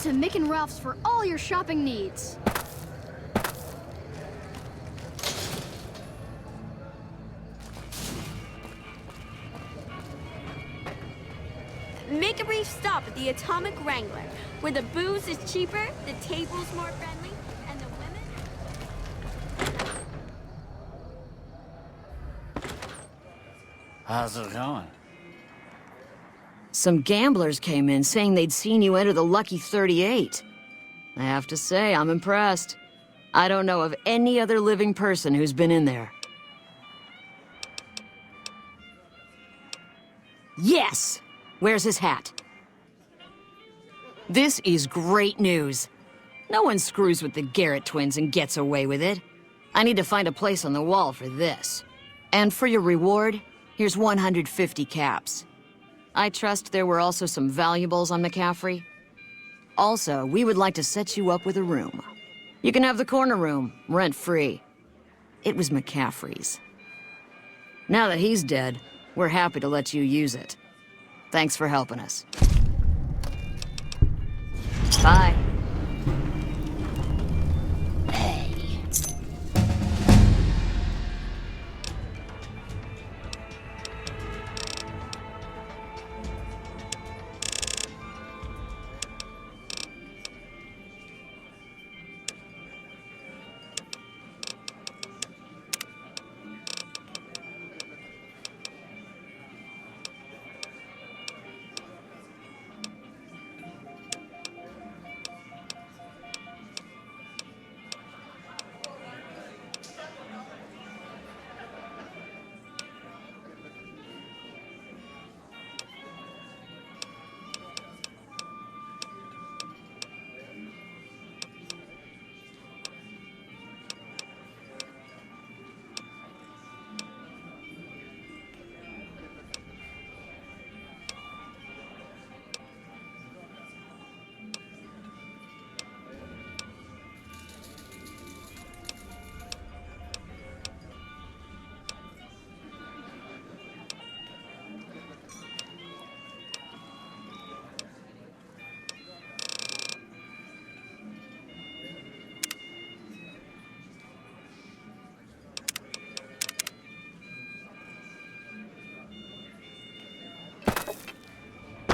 to Mick and Ralph's for all your shopping needs. Make a brief stop at the Atomic Wrangler, where the booze is cheaper, the table's more friendly, and the women... How's it going? Some gamblers came in saying they'd seen you enter the Lucky 38. I have to say, I'm impressed. I don't know of any other living person who's been in there. Yes! Where's his hat? This is great news. No one screws with the Garrett twins and gets away with it. I need to find a place on the wall for this. And for your reward, here's 150 caps. I trust there were also some valuables on McCaffrey. Also, we would like to set you up with a room. You can have the corner room, rent-free. It was McCaffrey's. Now that he's dead, we're happy to let you use it. Thanks for helping us. Bye.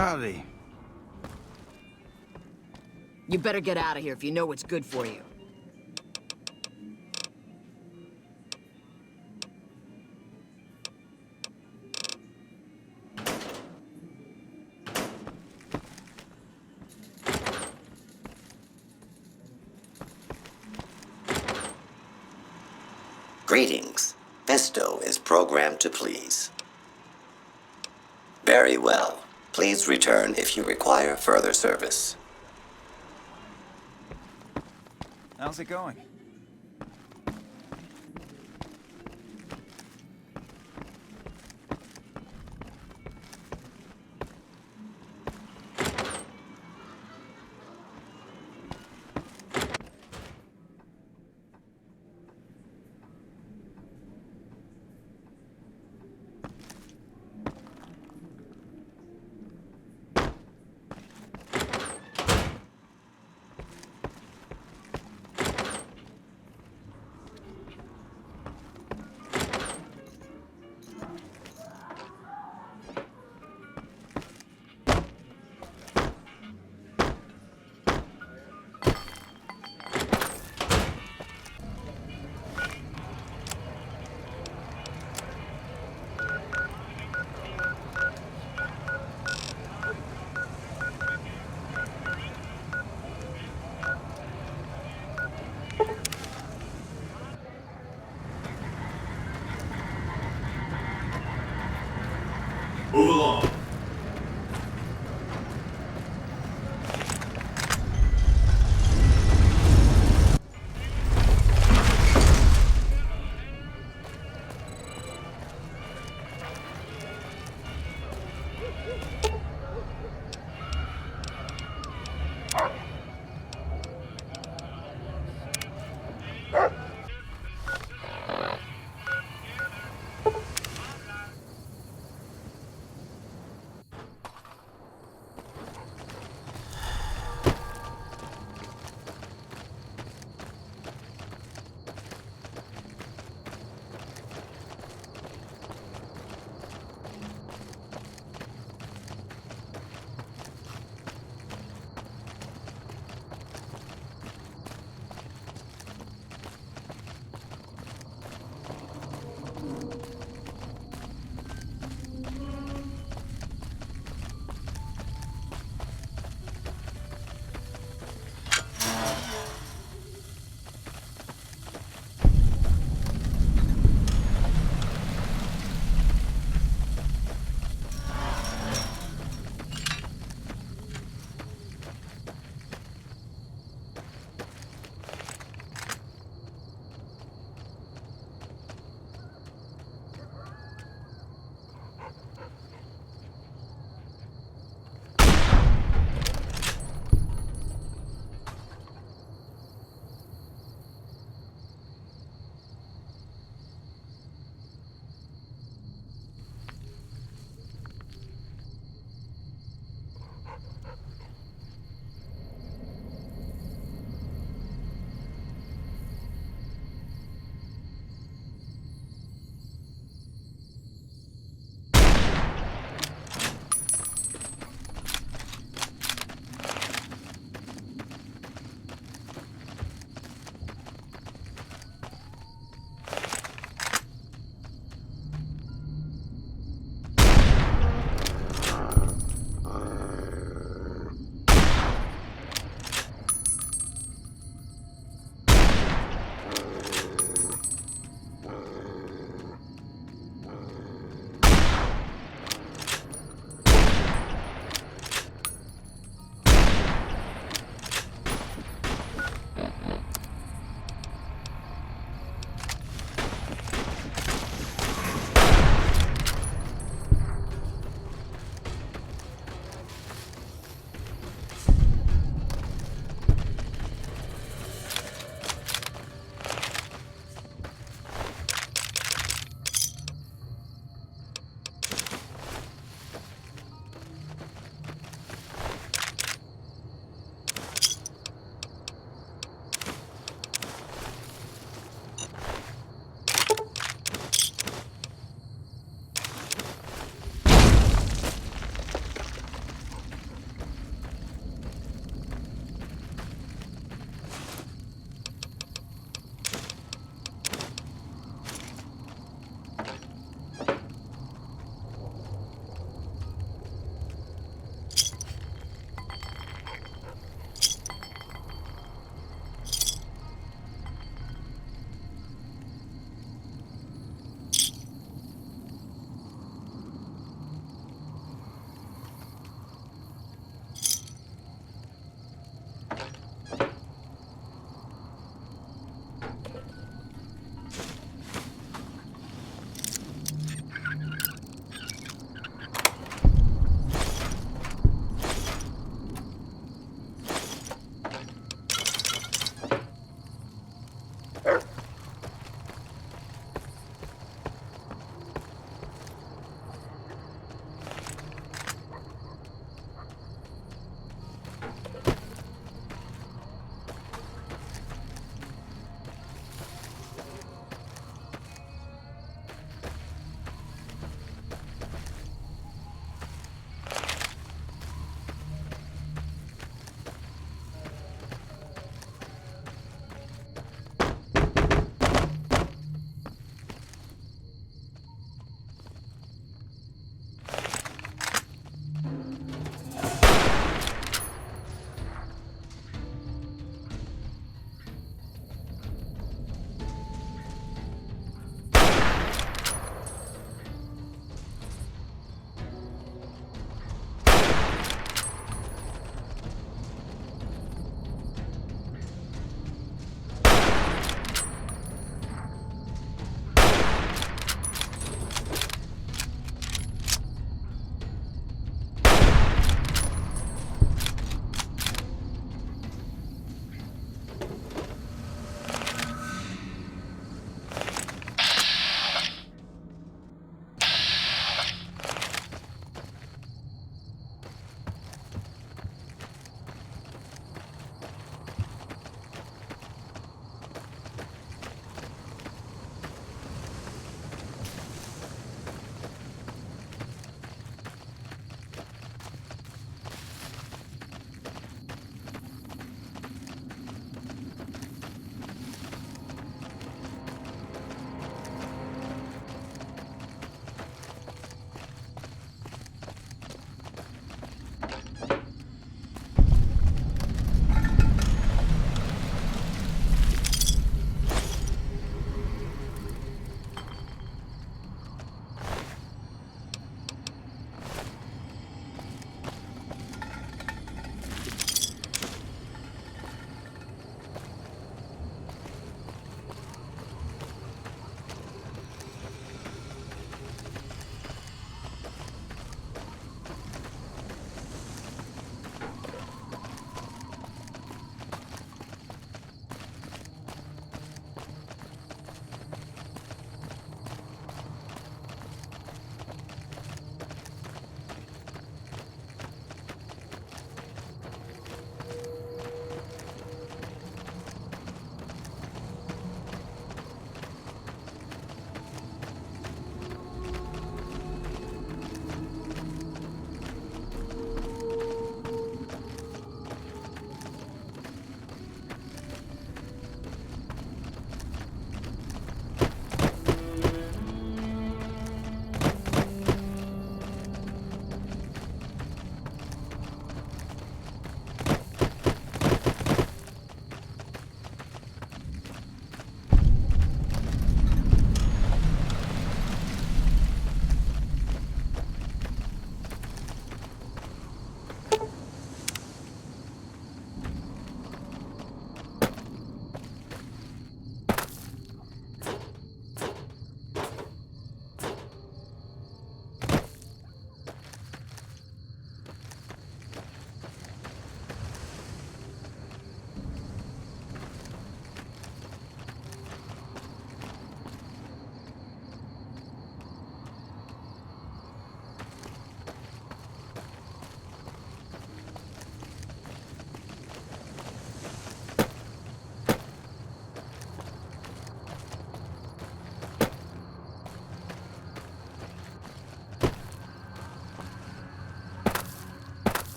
Howdy. You better get out of here if you know what's good for you. Greetings. Festo is programmed to please. Very well. Please return if you require further service. How's it going? Move along.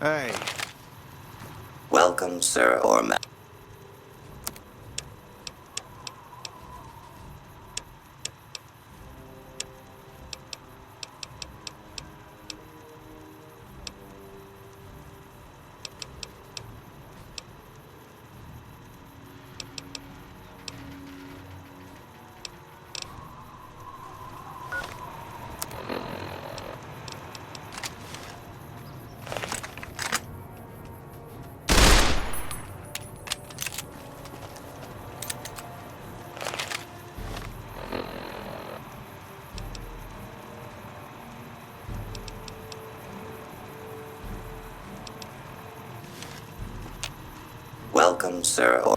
Hey. Welcome, sir or ma'am. Welcome, sir or...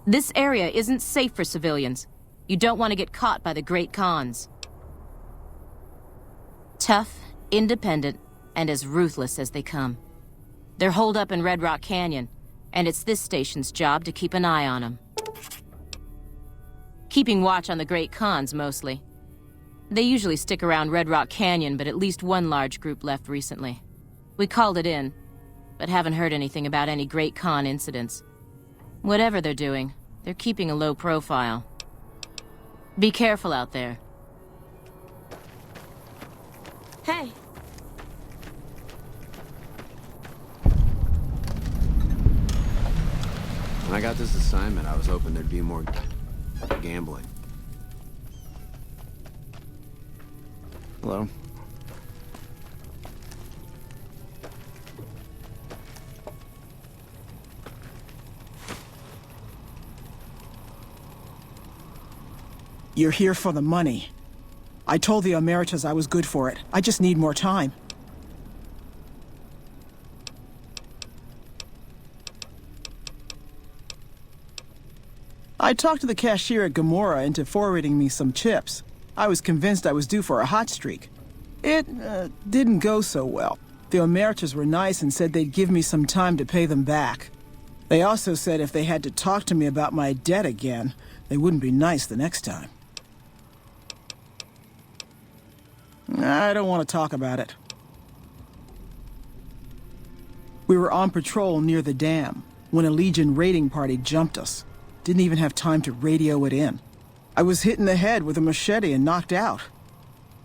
This area isn't safe for civilians. You don't want to get caught by the Great Khans. Tough, independent, and as ruthless as they come. They're holed up in Red Rock Canyon, and it's this station's job to keep an eye on them. Keeping watch on the Great Khans, mostly. They usually stick around Red Rock Canyon, but at least one large group left recently. We called it in, but haven't heard anything about any Great Khan incidents. Whatever they're doing, they're keeping a low profile. Be careful out there. Hey, When I got this assignment, I was hoping there'd be more gambling. Hello? You're here for the money. I told the Emeritus I was good for it. I just need more time. I talked to the cashier at Gamora into forwarding me some chips. I was convinced I was due for a hot streak. It didn't go so well. The Emeritus were nice and said they'd give me some time to pay them back. They also said if they had to talk to me about my debt again, they wouldn't be nice the next time. I don't want to talk about it. We were on patrol near the dam when a Legion raiding party jumped us. Didn't even have time to radio it in. I was hit in the head with a machete and knocked out.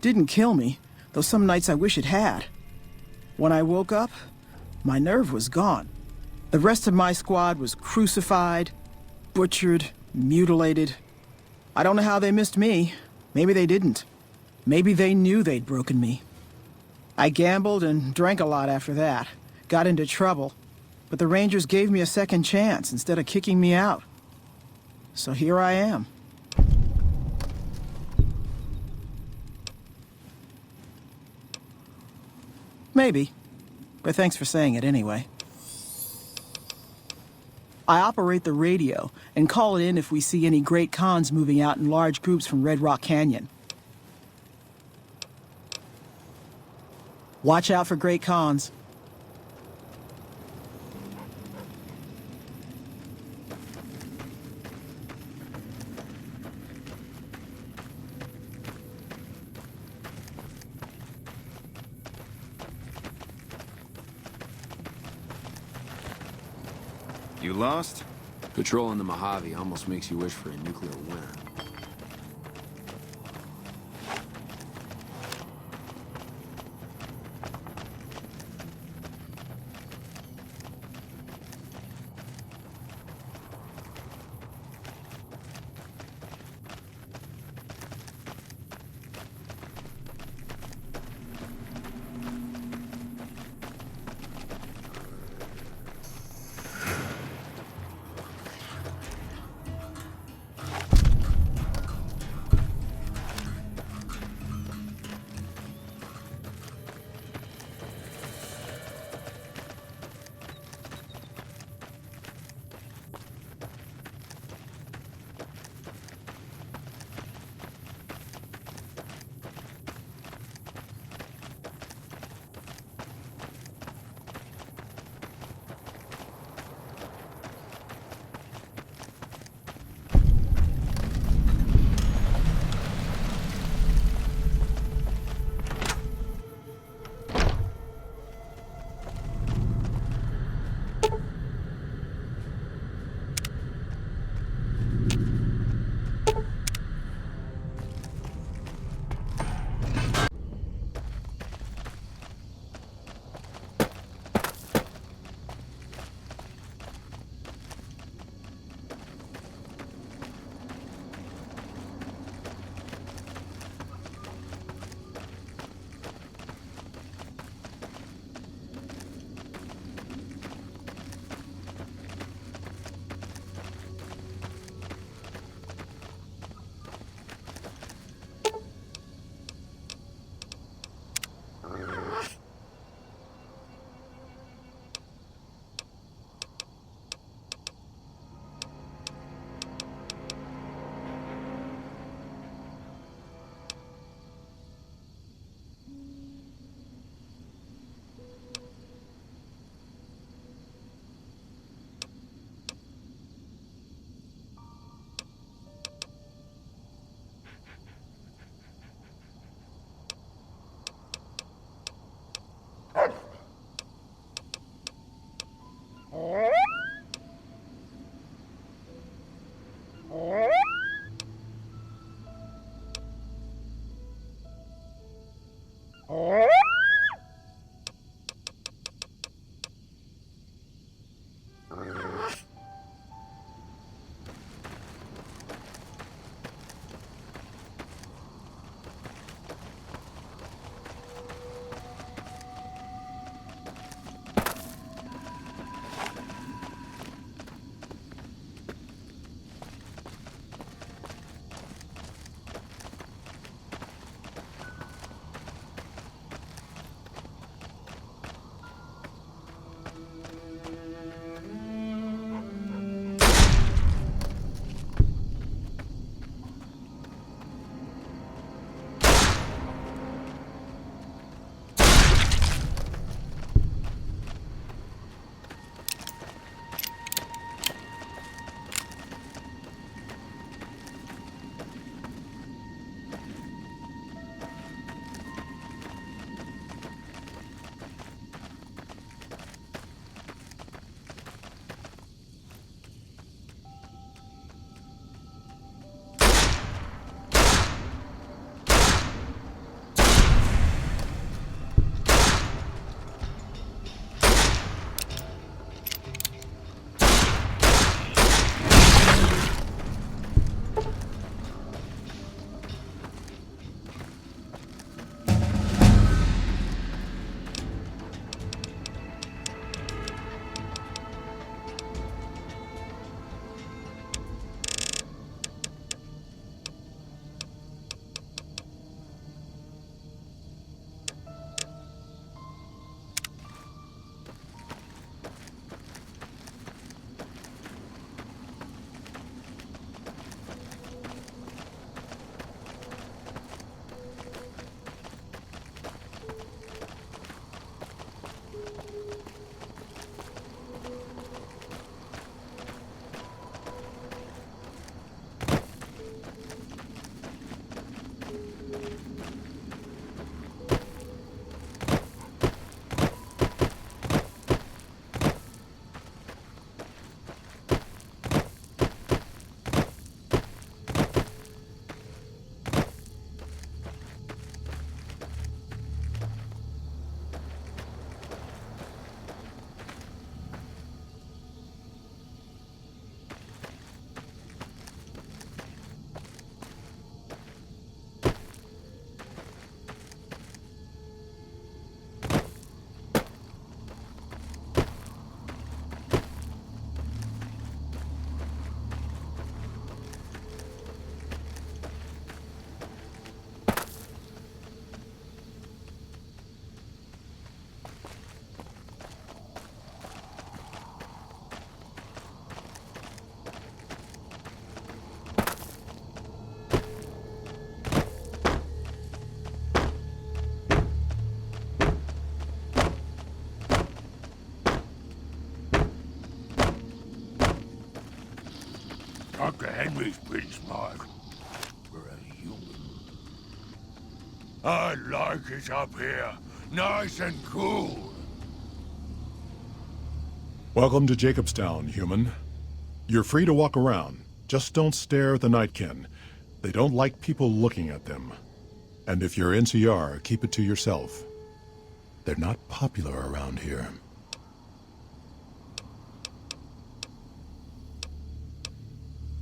Didn't kill me, though some nights I wish it had. When I woke up, my nerve was gone. The rest of my squad was crucified, butchered, mutilated. I don't know how they missed me. Maybe they didn't. Maybe they knew they'd broken me. I gambled and drank a lot after that. Got into trouble. But the Rangers gave me a second chance instead of kicking me out. So here I am. Maybe. But thanks for saying it anyway. I operate the radio and call it in if we see any Great Khans moving out in large groups from Red Rock Canyon. Watch out for Great Khans. You lost? Patrolling the Mojave almost makes you wish for a nuclear winter. Dr. Henry's pretty smart for a human. I like it up here, nice and cool. Welcome to Jacobstown, human. You're free to walk around. Just don't stare at the Nightkin. They don't like people looking at them. And if you're NCR, keep it to yourself. They're not popular around here.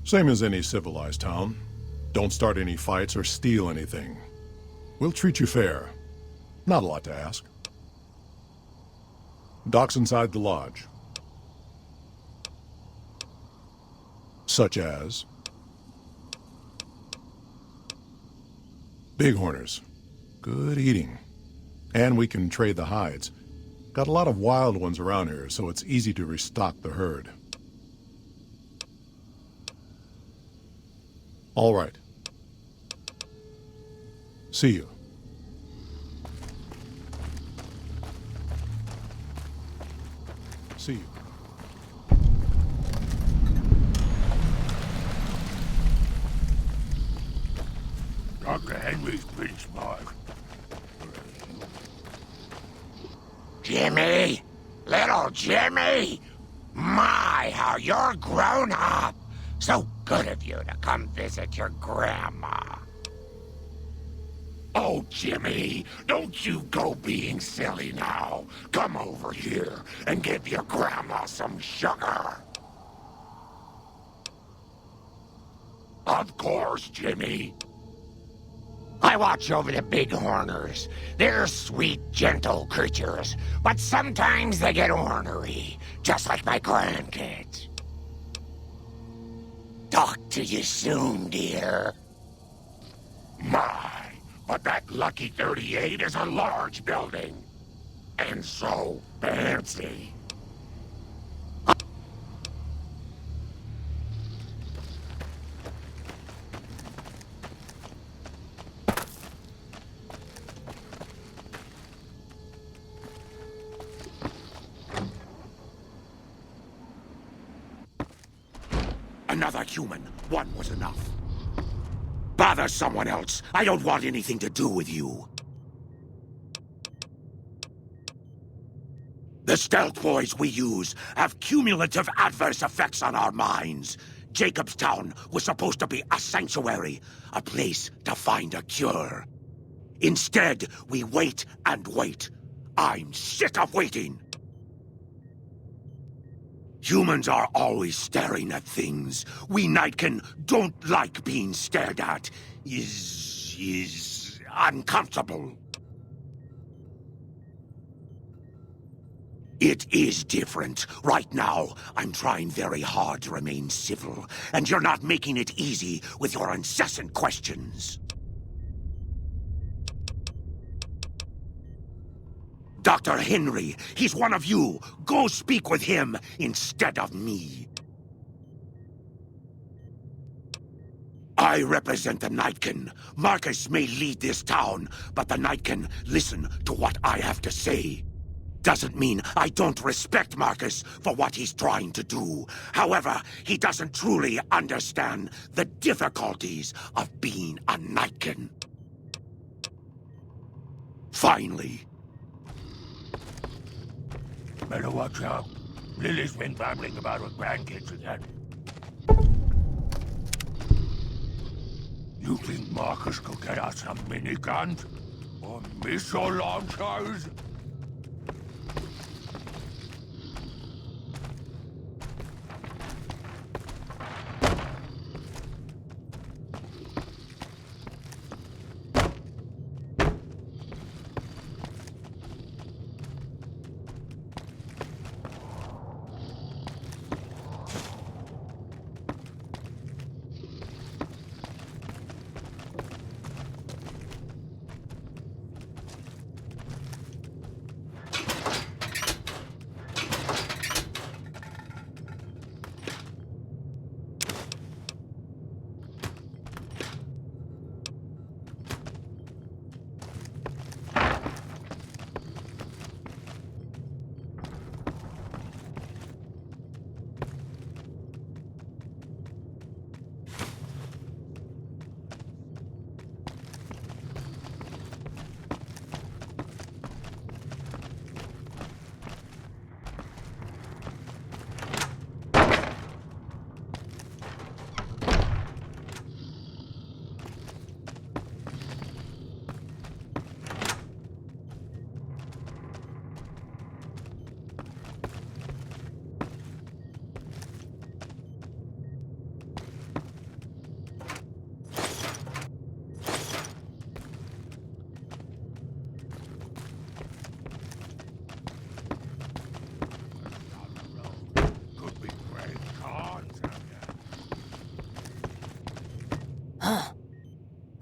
Same as any civilized town. Don't start any fights or steal anything. We'll treat you fair. Not a lot to ask. Docks inside the lodge. Such as bighorners. Good eating. And we can trade the hides. Got a lot of wild ones around here, so it's easy to restock the herd. All right. See you. See you. Dr. Henry's pretty smart. Jimmy! Little Jimmy! My, how you're grown up! So good of you to come visit your grandma. Oh, Jimmy, don't you go being silly now. Come over here and give your grandma some sugar. Of course, Jimmy. I watch over the bighorners. They're sweet, gentle creatures, but sometimes they get ornery, just like my grandkids. Talk to you soon, dear. My, but that Lucky 38 is a large building. And so fancy. Another human. One was enough. Bother someone else. I don't want anything to do with you. The stealth boys we use have cumulative adverse effects on our minds. Jacobstown was supposed to be a sanctuary, a place to find a cure. Instead, we wait and wait. I'm sick of waiting. Humans are always staring at things. We Nightkin don't like being stared at. Is uncomfortable. It is different. Right now, I'm trying very hard to remain civil, and you're not making it easy with your incessant questions. Dr. Henry, he's one of you. Go speak with him instead of me. I represent the Nightkin. Marcus may lead this town, but the Nightkin listen to what I have to say. Doesn't mean I don't respect Marcus for what he's trying to do. However, he doesn't truly understand the difficulties of being a Nightkin. Finally. Better watch out. Lily's been babbling about her grandkids again. You think Marcus could get us some miniguns? Or missile launchers?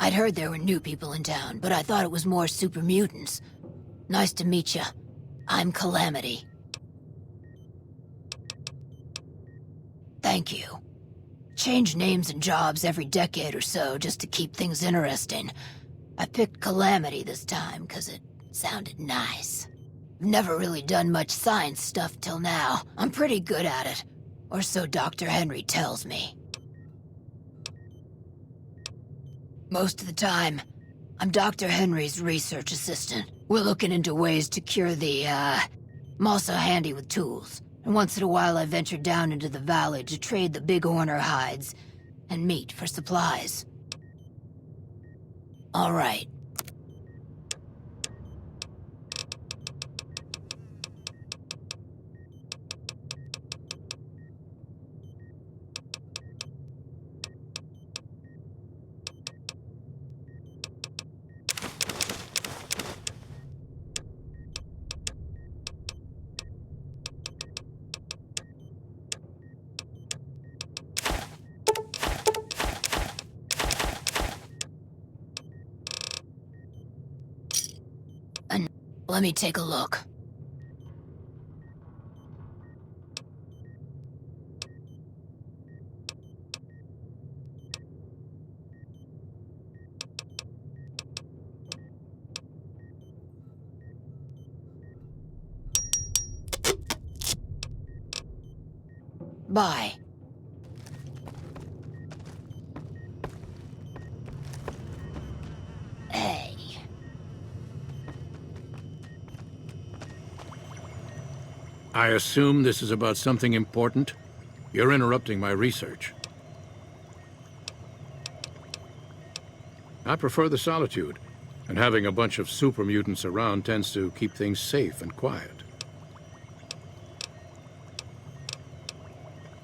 I'd heard there were new people in town, but I thought it was more super mutants. Nice to meet you. I'm Calamity. Thank you. Change names and jobs every decade or so just to keep things interesting. I picked Calamity this time because it sounded nice. I've never really done much science stuff till now. I'm pretty good at it. Or so Dr. Henry tells me. Most of the time, I'm Dr. Henry's research assistant. We're looking into ways to cure the, I'm also handy with tools. And once in a while I venture down into the valley to trade the bighorner hides and meat for supplies. All right. Let me take a look. Bye. Hey. I assume this is about something important? You're interrupting my research. I prefer the solitude, and having a bunch of super mutants around tends to keep things safe and quiet.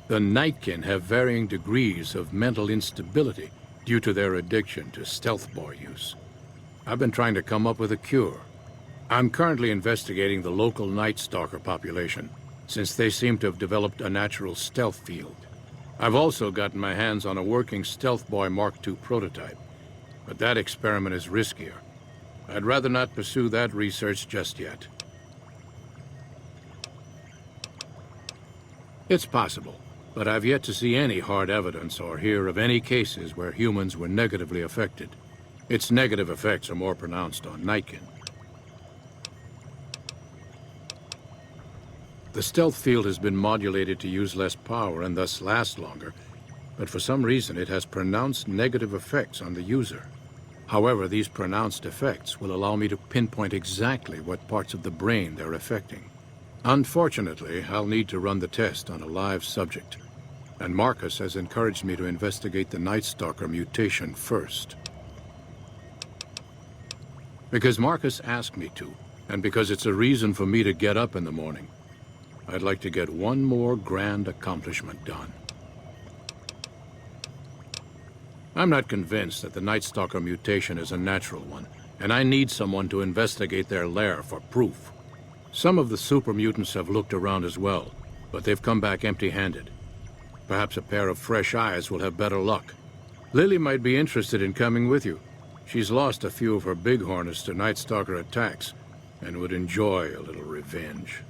The Nightkin have varying degrees of mental instability due to their addiction to stealth boy use. I've been trying to come up with a cure. I'm currently investigating the local Night Stalker population, since they seem to have developed a natural stealth field. I've also gotten my hands on a working Stealth Boy Mark II prototype, but that experiment is riskier. I'd rather not pursue that research just yet. It's possible, but I've yet to see any hard evidence or hear of any cases where humans were negatively affected. Its negative effects are more pronounced on Nightkin. The stealth field has been modulated to use less power and thus last longer, but for some reason it has pronounced negative effects on the user. However, these pronounced effects will allow me to pinpoint exactly what parts of the brain they're affecting. Unfortunately, I'll need to run the test on a live subject, and Marcus has encouraged me to investigate the Night Stalker mutation first. Because Marcus asked me to, and because it's a reason for me to get up in the morning, I'd like to get one more grand accomplishment done. I'm not convinced that the Night Stalker mutation is a natural one, and I need someone to investigate their lair for proof. Some of the super mutants have looked around as well, but they've come back empty-handed. Perhaps a pair of fresh eyes will have better luck. Lily might be interested in coming with you. She's lost a few of her bighorners to Night Stalker attacks, and would enjoy a little revenge.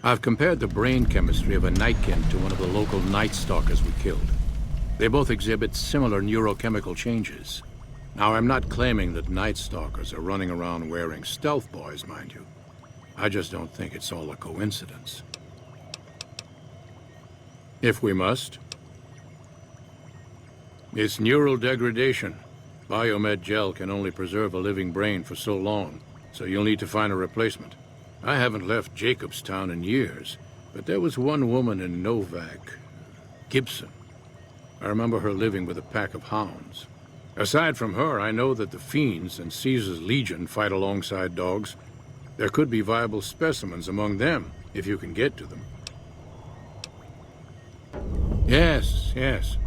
I've compared the brain chemistry of a Nightkin to one of the local Night Stalkers we killed. They both exhibit similar neurochemical changes. Now, I'm not claiming that Night Stalkers are running around wearing stealth boys, mind you. I just don't think it's all a coincidence. If we must. It's neural degradation. Biomed gel can only preserve a living brain for so long, so you'll need to find a replacement. I haven't left Jacobstown in years, but there was one woman in Novak, Gibson. I remember her living with a pack of hounds. Aside from her, I know that the Fiends and Caesar's Legion fight alongside dogs. There could be viable specimens among them, if you can get to them. Yes, yes.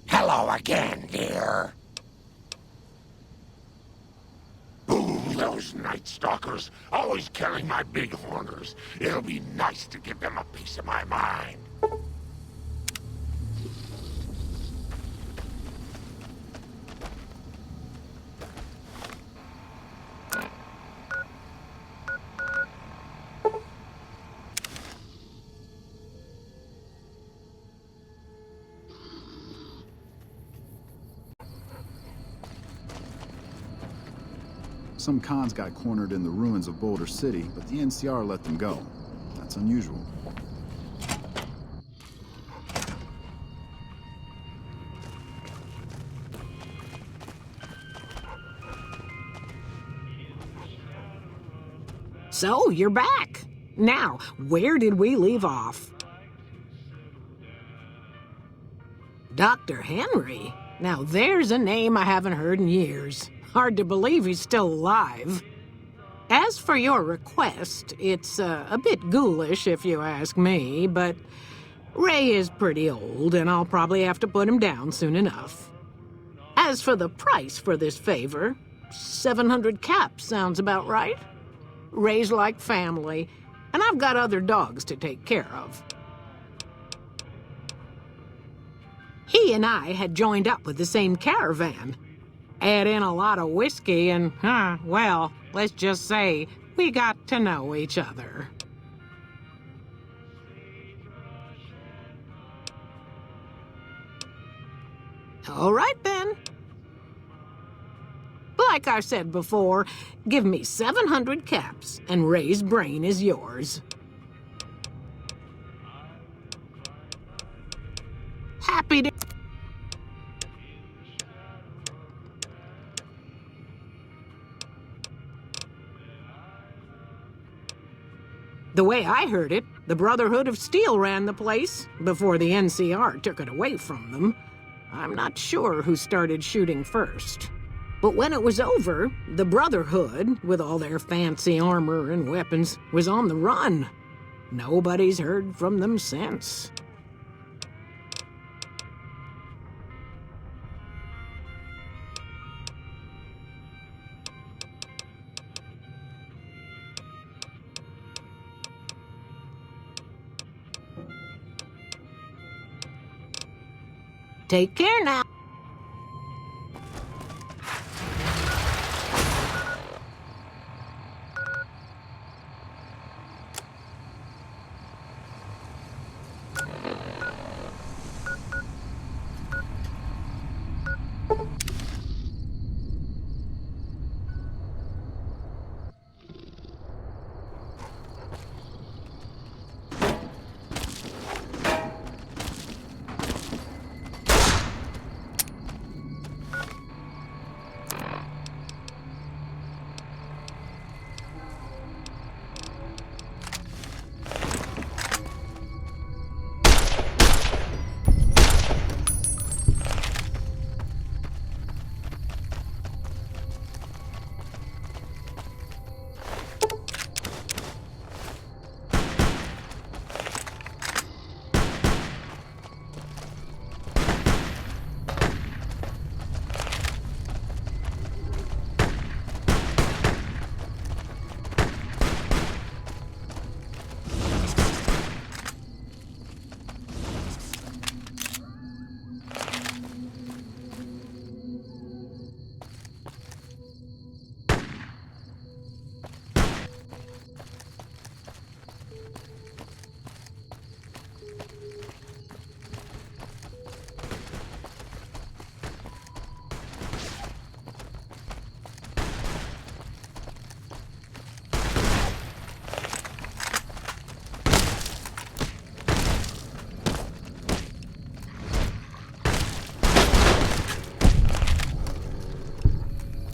Hello again, dear. Ooh, those Night Stalkers, always killing my bighorners. It'll be nice to give them a piece of my mind. Some cons got cornered in the ruins of Boulder City, but the NCR let them go. That's unusual. So, you're back. Now, where did we leave off? Dr. Henry? Now there's a name I haven't heard in years. Hard to believe he's still alive. As for your request, it's a bit ghoulish if you ask me, but Ray is pretty old, and I'll probably have to put him down soon enough. As for the price for this favor, 700 caps sounds about right. Ray's like family, and I've got other dogs to take care of. He and I had joined up with the same caravan. Add in a lot of whiskey and, well, let's just say we got to know each other. All right, then. Like I said before, give me 700 caps, and Ray's brain is yours. Happy to... The way I heard it, the Brotherhood of Steel ran the place before the NCR took it away from them. I'm not sure who started shooting first. But when it was over, the Brotherhood, with all their fancy armor and weapons, was on the run. Nobody's heard from them since. Take care now.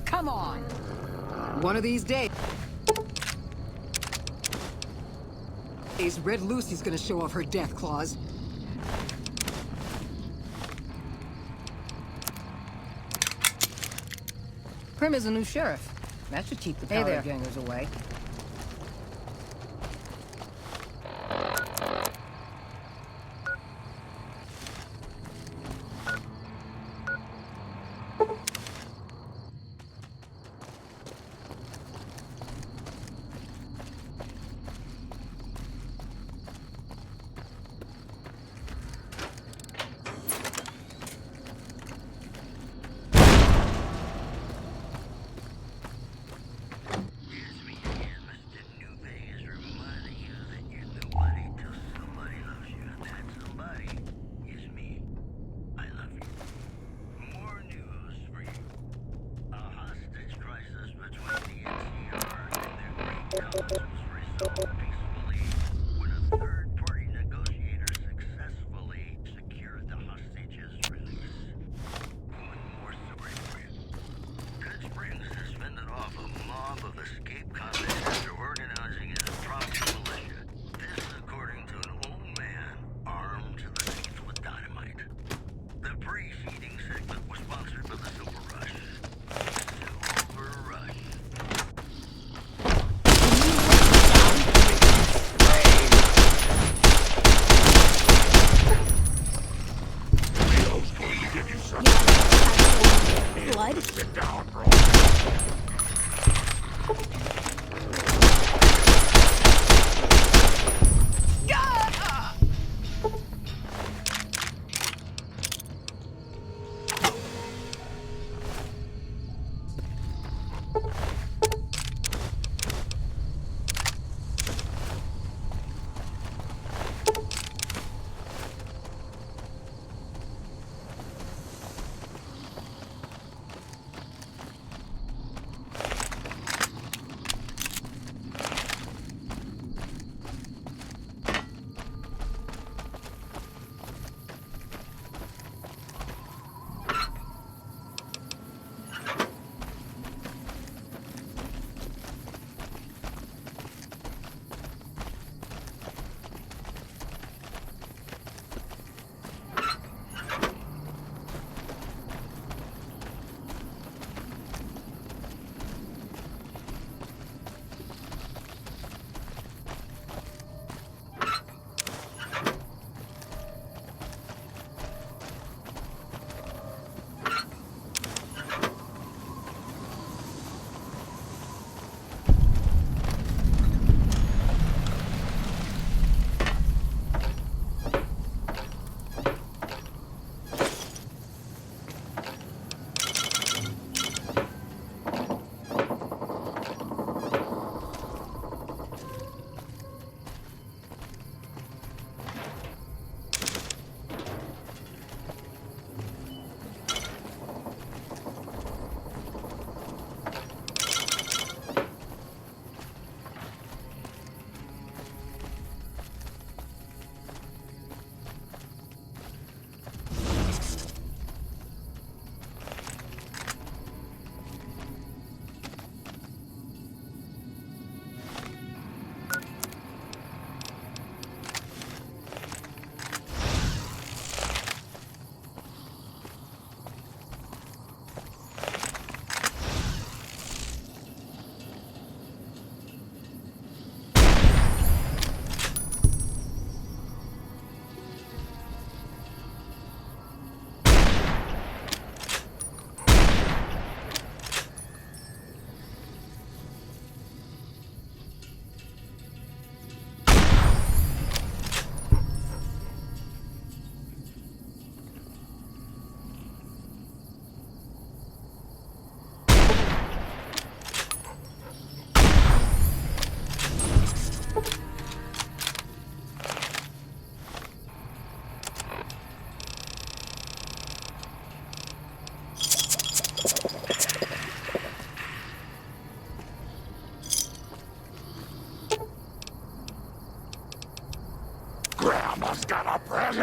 Come on! One of these days, Red Lucy's gonna show off her death claws. Prim is a new sheriff. That should keep the powder gangers away.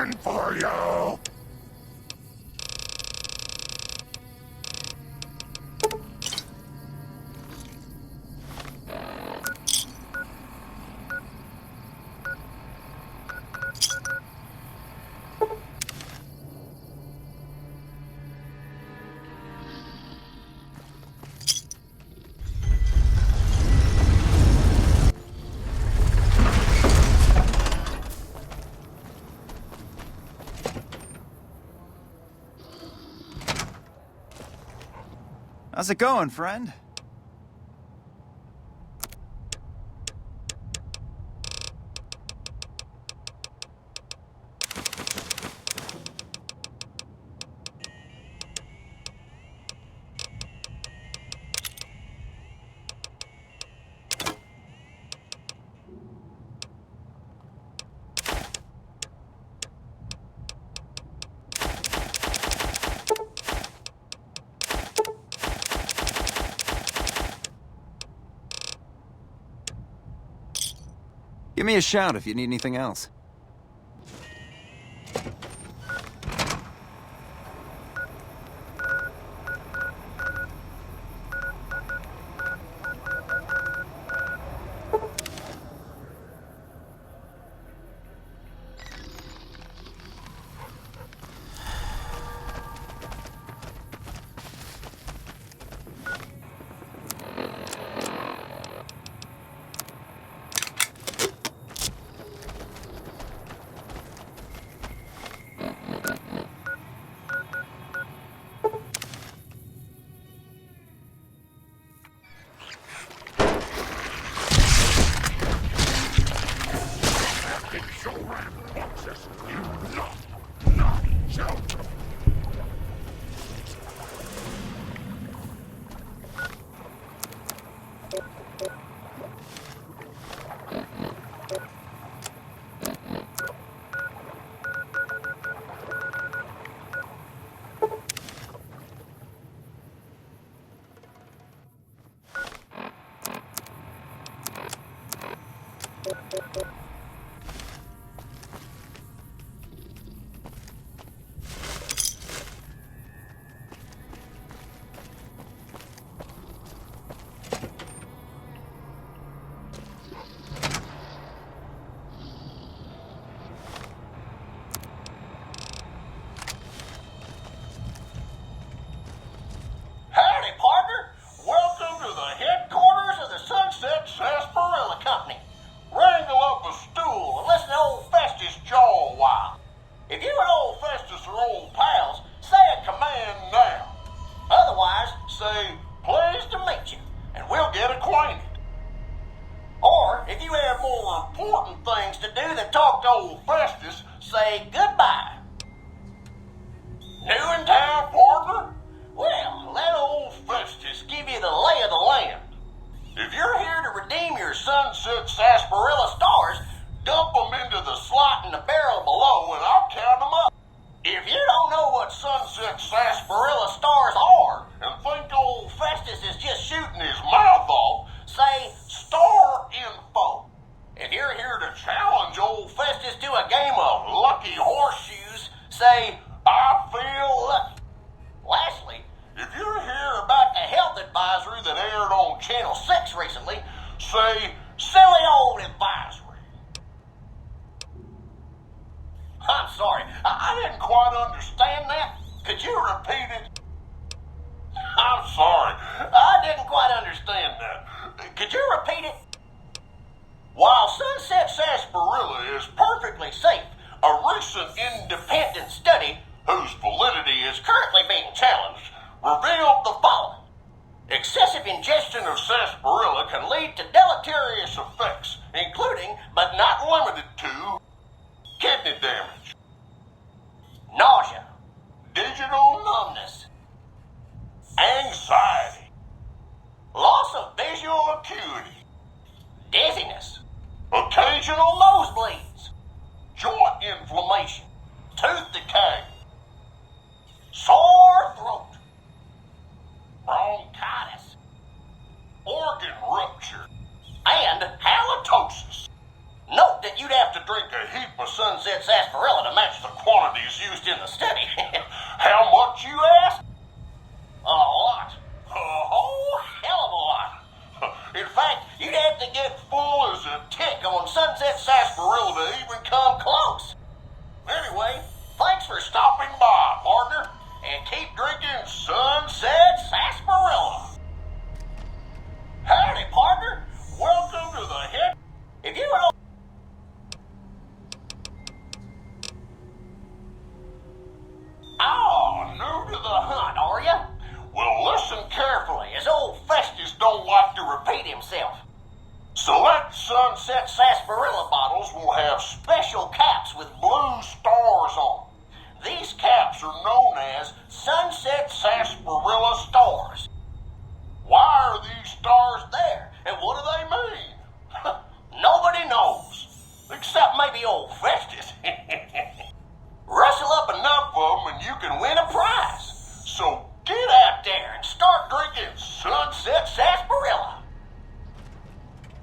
coming for you! How's it going, friend? Give me a shout if you need anything else. Occasional nosebleeds, joint inflammation. used in the study. How much, you ask? A lot. A whole hell of a lot. In fact, you'd have to get full as a tick on Sunset Sarsaparilla to even come close. Anyway, thanks for stopping by, partner, and keep drinking Sunset Sarsaparilla. Howdy, partner. Welcome to the head. If you don't... Oh, new to the hunt, are you? Well, listen carefully, as old Festus don't like to repeat himself. Select Sunset Sarsaparilla bottles will have special caps with blue stars on them. These caps are known as Sunset Sarsaparilla stars. Why are these stars there, and what do they mean? Nobody knows, except maybe old Festus. Rustle up enough of them and you can win a prize. So get out there and start drinking Sunset Sarsaparilla.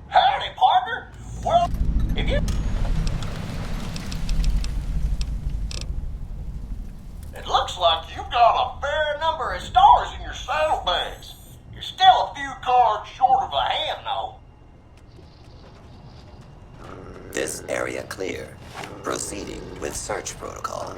Howdy, partner. Well, if you... It looks like you've got a fair number of stars in your saddlebags. You're still a few cards short of a hand, though. This area clear. Proceeding with search protocol.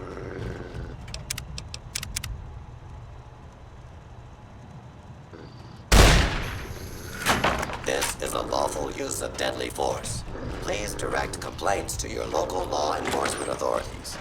This is a lawful use of deadly force. Please direct complaints to your local law enforcement authorities.